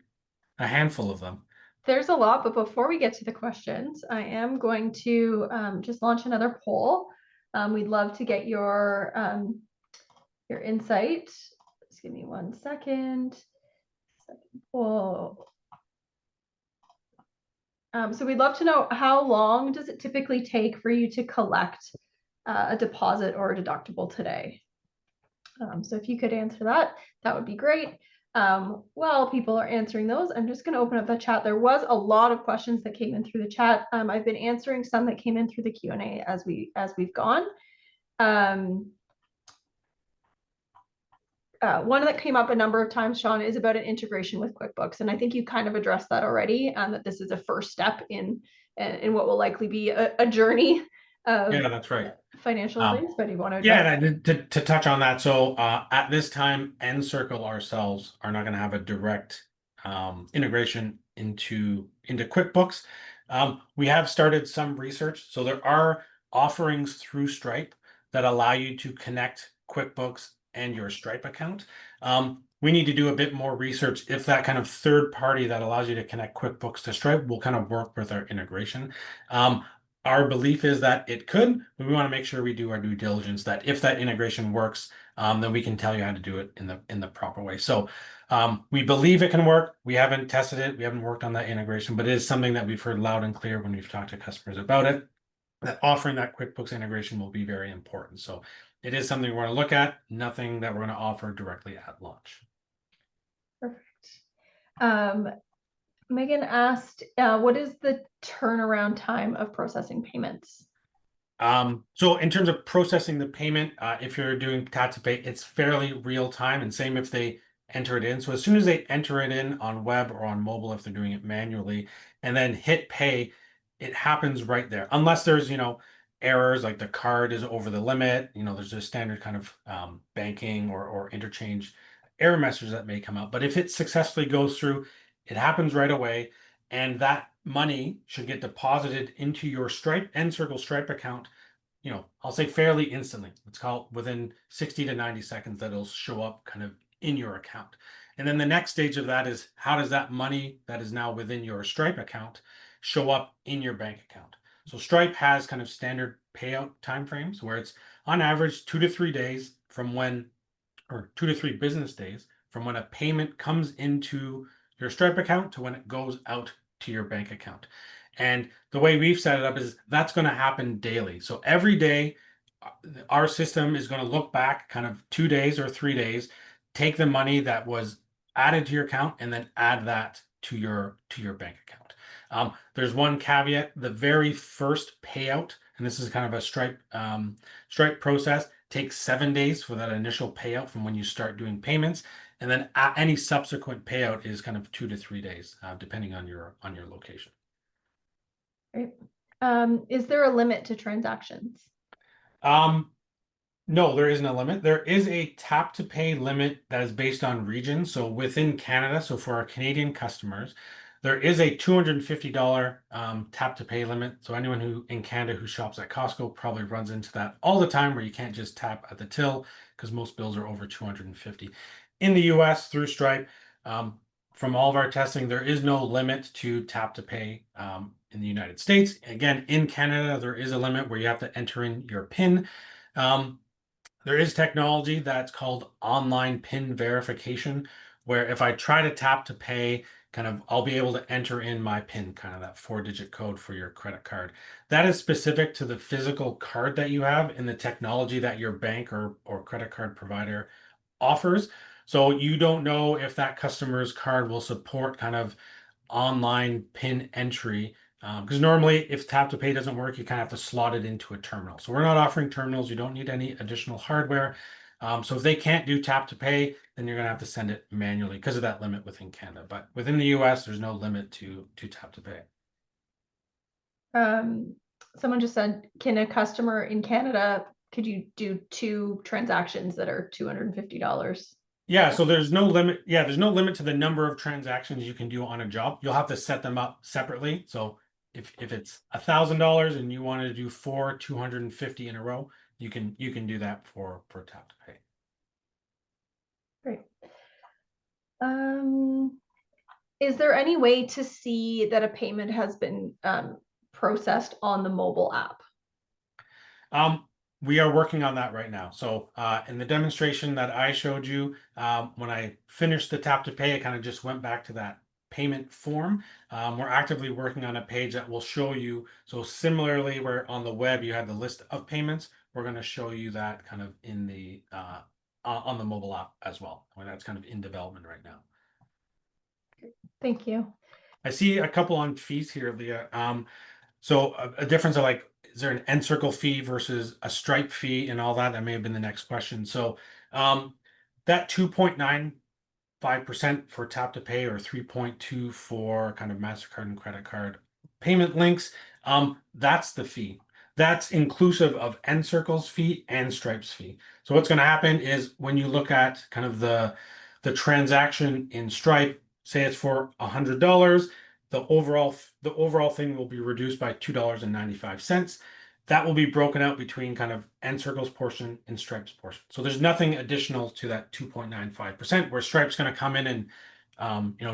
a handful of them. There's a lot, but before we get to the questions, I am going to just launch another poll. We'd love to get your insight. Just give me 1 second. Poll. So we'd love to know, how long does it typically take for you to collect a deposit or a deductible today? So if you could answer that, that would be great. While people are answering those, I'm just going to open up the chat. There was a lot of questions that came in through the chat. I've been answering some that came in through the Q&A as we've gone. One that came up a number of times, Sean, is about an integration with QuickBooks, and I think you kind of addressed that already, that this is a first step in what will likely be a journey of that's right. Financial things. But you want to address? To touch on that, so at this time, Encircle ourselves are not going to have a direct integration into QuickBooks. We have started some research, so there are offerings through Stripe that allow you to connect QuickBooks and your Stripe account. We need to do a bit more research if that kind of third party that allows you to connect QuickBooks to Stripe will kind of work with our integration. Our belief is that it could, but we want to make sure we do our due diligence that if that integration works, then we can tell you how to do it in the proper way. So we believe it can work. We haven't tested it. We haven't worked on that integration, but it is something that we've heard loud and clear when we've talked to customers about it, that offering that QuickBooks integration will be very important. So it is something we're going to look at, nothing that we're going to offer directly at launch. Perfect. Megan asked, what is the turnaround time of processing payments? So in terms of processing the payment, if you're doing tap to pay, it's fairly real time, and same if they enter it in. So as soon as they enter it in on web or on mobile, if they're doing it manually, and then hit pay, it happens right there. Unless there's, errors like the card is over the limit, there's a standard kind of banking or interchange error message that may come up. But if it successfully goes through, it happens right away, and that money should get deposited into your Encircle Stripe account, I'll say fairly instantly. Let's call it within 60 to 90 seconds that it'll show up kind of in your account. And then the next stage of that is, how does that money that is now within your Stripe account show up in your bank account? So Stripe has kind of standard payout timeframes where it's on average 2 to 3 days from when, or 2 to 3 business days from when a payment comes into your Stripe account to when it goes out to your bank account. And the way we've set it up is that's going to happen daily. So every day, our system is going to look back kind of 2 days or 3 days, take the money that was added to your account, and then add that to your bank account. There's one caveat: the very first payout, and this is kind of a Stripe process, takes 7 days for that initial payout from when you start doing payments, and then any subsequent payout is kind of 2 to 3 days, depending on your location. Right. Is there a limit to transactions? No, there isn't a limit. There is a tap to pay limit that is based on region. So within Canada, so for our Canadian customers, there is a $250 tap to pay limit. So anyone who in Canada who shops at Costco probably runs into that all the time, where you can't just tap at the till because most bills are over $250. In the US through Stripe, from all of our testing, there is no limit to tap to pay in the United States. Again, in Canada, there is a limit where you have to enter in your PIN. There is technology that's called online PIN verification, where if I try to tap to pay, I'll be able to enter in my PIN, kind of that 4-digit code for your credit card. That is specific to the physical card that you have and the technology that your bank or credit card provider offers. So you don't know if that customer's card will support kind of online PIN entry, because normally if tap to pay doesn't work, you kind of have to slot it into a terminal. So we're not offering terminals. You don't need any additional hardware. So if they can't do tap to pay, then you're going to have to send it manually because of that limit within Canada. But within the US, there's no limit to tap to pay. Someone just said, can a customer in Canada, could you do 2 transactions that are $250? Yeah, so there's no limit. Yeah, there's no limit to the number of transactions you can do on a job. You'll have to set them up separately. So if it's $1,000 and you want to do 4 250 in a row, you can do that for tap to pay. Great. Is there any way to see that a payment has been processed on the mobile app? We are working on that right now. So in the demonstration that I showed you, when I finished the tap to pay, I kind of just went back to that payment form. We're actively working on a page that will show you. So similarly, where on the web you had the list of payments, we're going to show you that kind of in the on the mobile app as well. I mean, that's kind of in development right now. Thank you. I see a couple on fees here, Leah. So a difference of like, is there an Encircle fee versus a Stripe fee and all that? That may have been the next question. So that 2.95% for tap to pay, or 3.2 for kind of MasterCard and credit card payment links, that's the fee. That's inclusive of Encircle's fee and Stripe's fee. So what's going to happen is when you look at kind of the transaction in Stripe, say it's for $100, the overall thing will be reduced by $2.95. That will be broken out between kind of Encircle's portion and Stripe's portion. So there's nothing additional to that 2.95%, where Stripe's going to come in and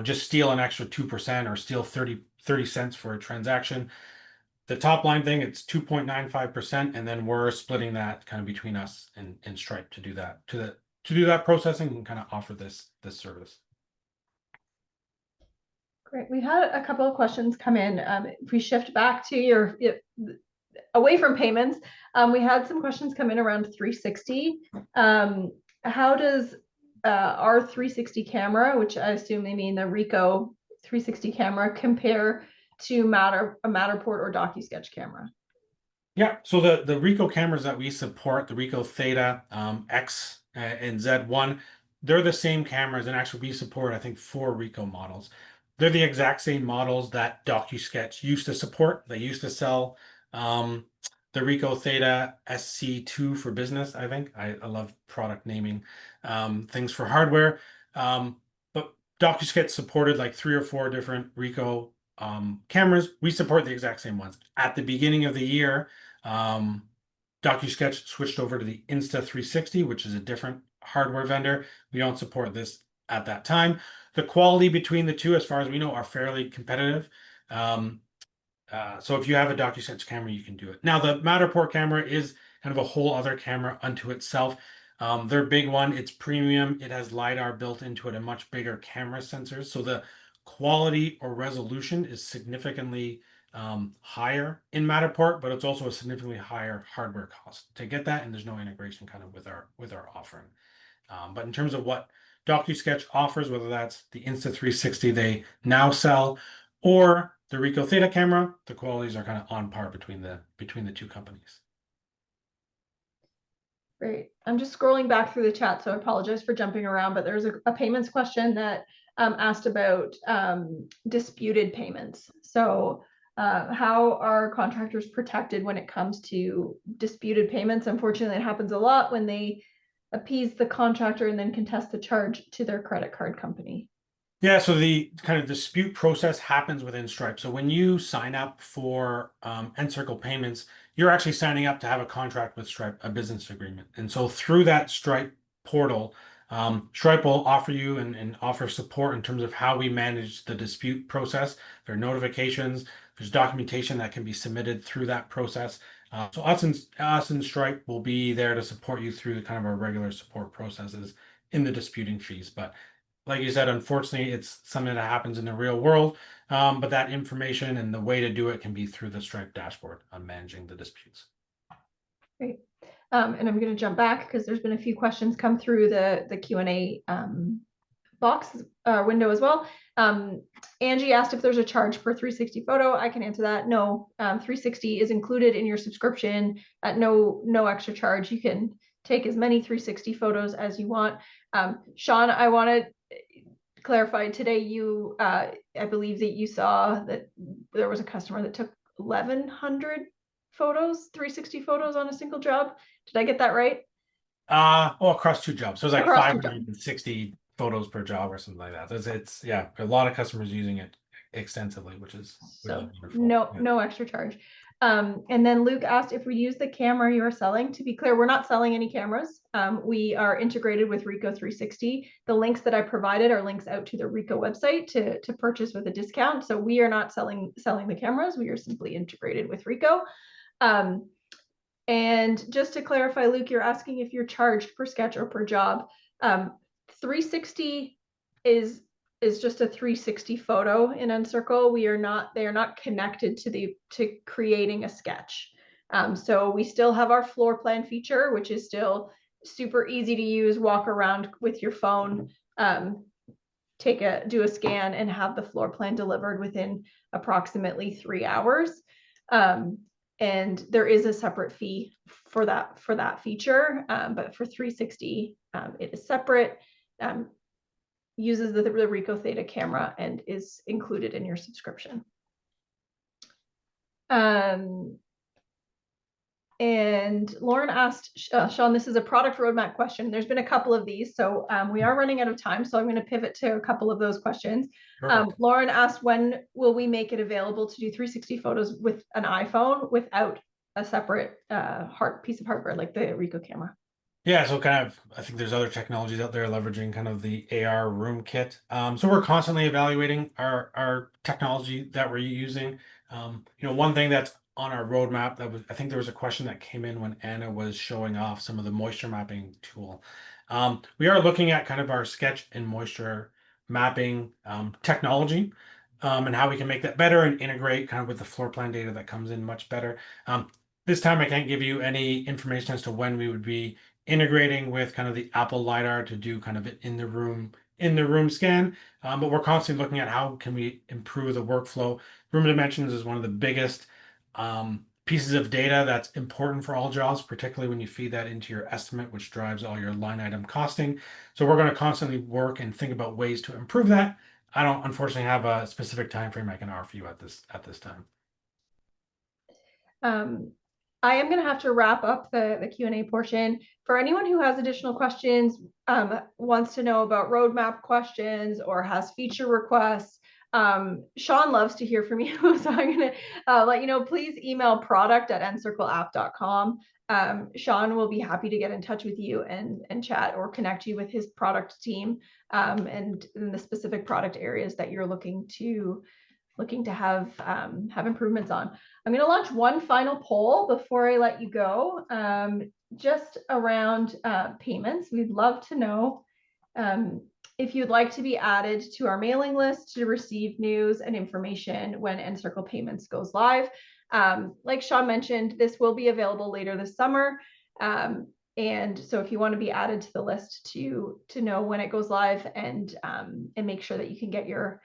just steal an extra 2% or steal 30 cents for a transaction. The top line thing, it's 2.95%, and then we're splitting that kind of between us and Stripe to do that processing and kind of offer this service. Great. We had a couple of questions come in. If we shift back to away from payments, we had some questions come in around 360. How does our 360 camera, which I assume they mean the Ricoh 360 camera compare to a Matterport or DocuSketch camera? Yeah, so the Ricoh cameras that we support, the Ricoh Theta, X, and Z1, they're the same cameras, and actually we support, I think, 4 Ricoh models. They're the exact same models that DocuSketch used to support. They used to sell the Ricoh Theta SC2 for business, I think. I love product naming things for hardware. But DocuSketch supported like 3 or 4 different Ricoh cameras. We support the exact same ones. At the beginning of the year, DocuSketch switched over to the Insta360, which is a different hardware vendor. We don't support this at that time. The quality between the two, as far as we know, are fairly competitive. So if you have a DocuSketch camera, you can do it. Now, the Matterport camera is kind of a whole other camera unto itself. Their big one, it's premium. It has LiDAR built into it, a much bigger camera sensor. So the quality or resolution is significantly higher in Matterport, but it's also a significantly higher hardware cost to get that, and there's no integration kind of with our offering. But in terms of what DocuSketch offers, whether that's the Insta360 they now sell or the Ricoh Theta camera, the qualities are kind of on par between the two companies. Great. I'm just scrolling back through the chat, so I apologize for jumping around, but there's a payments question that asked about disputed payments. So how are contractors protected when it comes to disputed payments? Unfortunately, it happens a lot when they appease the contractor and then contest the charge to their credit card company. Yeah, so the kind of dispute process happens within Stripe. So when you sign up for Encircle Payments, you're actually signing up to have a contract with Stripe, a business agreement. And so through that Stripe portal, Stripe will offer you and offer support in terms of how we manage the dispute process. There are notifications, there's documentation that can be submitted through that process. So us and Stripe will be there to support you through kind of our regular support processes in the disputing fees. But like you said, unfortunately, it's something that happens in the real world. But that information and the way to do it can be through the Stripe dashboard on managing the disputes. Great. And I'm going to jump back because there's been a few questions come through the Q&A box window as well. Angie asked if there's a charge per 360 photo. I can answer that. No, 360 is included in your subscription at no extra charge. You can take as many 360 photos as you want. Sean, I want to clarify today, you I believe that you saw that there was a customer that took 1,100 photos, 360 photos on a single job. Did I get that right? Across 2 jobs. So it's like Across 560 photos per job or something like that. It's yeah, a lot of customers using it extensively, which is So wonderful. no extra charge. And then Luke asked if we use the camera you are selling. To be clear, we're not selling any cameras. We are integrated with Ricoh 360. The links that I provided are links out to the Ricoh website to purchase with a discount. So we are not selling the cameras. We are simply integrated with Ricoh. And just to clarify, Luke, you're asking if you're charged per sketch or per job. 360 is just a 360 photo in Encircle. They are not connected to creating a sketch. So we still have our floor plan feature, which is still super easy to use, walk around with your phone, do a scan and have the floor plan delivered within approximately 3 hours. And there is a separate fee for that feature, but for 360, it is separate. Uses the Ricoh Theta camera and is included in your subscription. And Lauren asked, Sean, this is a product roadmap question. There's been a couple of these, so we are running out of time, so I'm going to pivot to a couple of those questions. Lauren asked, when will we make it available to do 360 photos with an iPhone without a separate piece of hardware like the Ricoh camera? Yeah, so kind of, I think there's other technologies out there leveraging kind of the AR room kit. So we're constantly evaluating our technology that we're using. One thing that's on our roadmap I think there was a question that came in when Anna was showing off some of the moisture mapping tool. We are looking at kind of our sketch and moisture mapping technology and how we can make that better and integrate kind of with the floor plan data that comes in much better. This time I can't give you any information as to when we would be integrating with kind of the Apple LiDAR to do kind of an in the room in the room scan, but we're constantly looking at how can we improve the workflow. Room dimensions is one of the biggest pieces of data that's important for all jobs, particularly when you feed that into your estimate, which drives all your line item costing. So we're going to constantly work and think about ways to improve that. I don't unfortunately have a specific time frame I can offer you at this time. I am going to have to wrap up the Q&A portion. For anyone who has additional questions, wants to know about roadmap questions or has feature requests, Sean loves to hear from you. So I'm going to let you know, please email product@encircleapp.com. Sean will be happy to get in touch with you and chat or connect you with his product team and in the specific product areas that you're looking to have improvements on. I'm going to launch one final poll before I let you go, just around payments. We'd love to know if you'd like to be added to our mailing list to receive news and information when Encircle Payments goes live. Like Sean mentioned, this will be available later this summer. And so if you want to be added to the list to know when it goes live and make sure that you can get your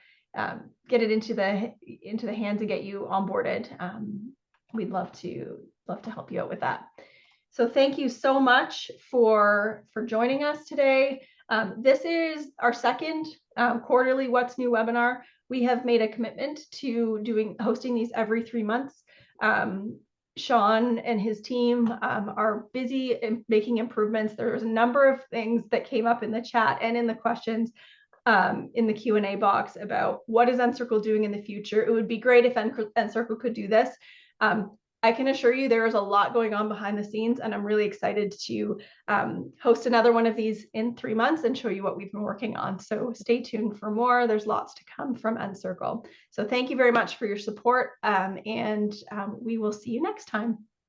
get it into the hands and get you onboarded, we'd love to help you out with that. So thank you so much for joining us today. This is our second quarterly What's New webinar. We have made a commitment to hosting these every 3 months. Sean and his team are busy in making improvements. There's a number of things that came up in the chat and in the questions in the Q&A box about what is Encircle doing in the future. It would be great if Encircle could do this. I can assure you there is a lot going on behind the scenes, and I'm really excited to host another one of these in 3 months and show you what we've been working on. So stay tuned for more. There's lots to come from Encircle. So thank you very much for your support, and we will see you next time.